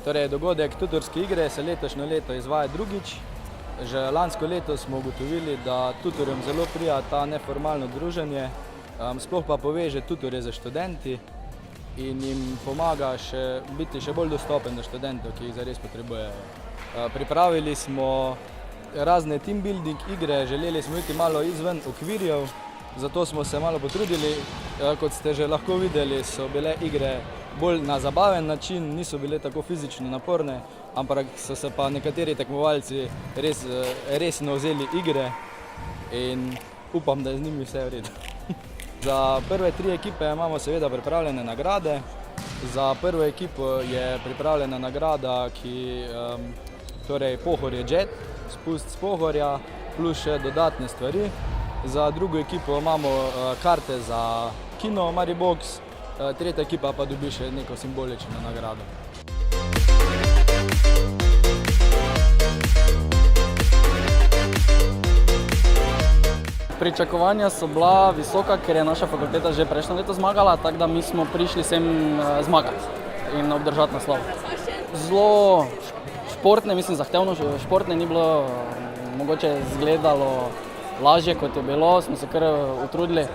Torej, dogodek tutorske igre se letošnje leto izvaja drugič. Že lansko leto smo ugotovili, da tutorjem zelo prija ta neformalno druženje, sploh pa poveže tutorje z študenti in jim pomaga biti še bolj dostopen do študentov, ki jih zares potrebujejo. Pripravili smo razne team building igre, želeli smo iti malo izven okvirjev, zato smo se malo potrudili. Kot ste že lahko videli, so bile igre bolj na zabaven način, niso bile tako fizično naporne, ampak so se pa nekateri tekmovalci res resno vzeli igre in upam, da je z njimi vse v redu. Za prve 3 ekipe imamo seveda pripravljene nagrade. Za prvo ekipo je pripravljena nagrada, torej Pohorje Jet, spust s Pohorja, plus še dodatne stvari. Za drugo ekipo imamo karte za kino Maribox, tretja ekipa pa dobi še neko simbolično nagrado. Pričakovanja so bila visoka, ker je naša fakulteta že prejšnje leto zmagala, tako da mi smo prišli sem zmagati in obdržati naslov. Zelo športne, mislim zahtevno športne, ni bilo mogoče izgledalo lažje, kot je bilo, smo se kar utrudili.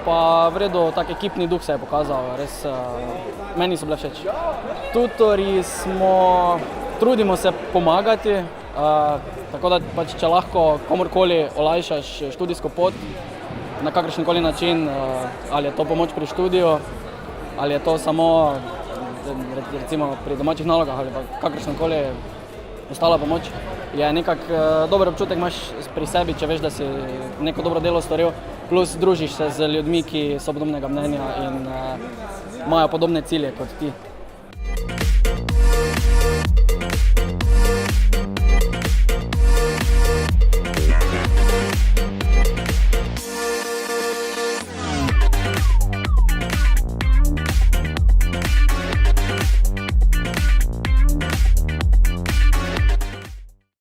Pa v redu, tak ekipni duh se je pokazal, res meni so bile všeč. Tutorji trudimo se pomagati, tako da pač, če lahko komorkoli olajšaš študijsko pot na kakršenkoli način, ali je to pomoč pri študiju, ali je to samo recimo pri domačih nalogah ali pa kakršnakoli ostala pomoč, je nekako dober občutek imaš pri sebi, če veš, da si neko dobro delo storil, plus družiš se z ljudmi, ki so podobnega mnenja in imajo podobne cilje kot ti.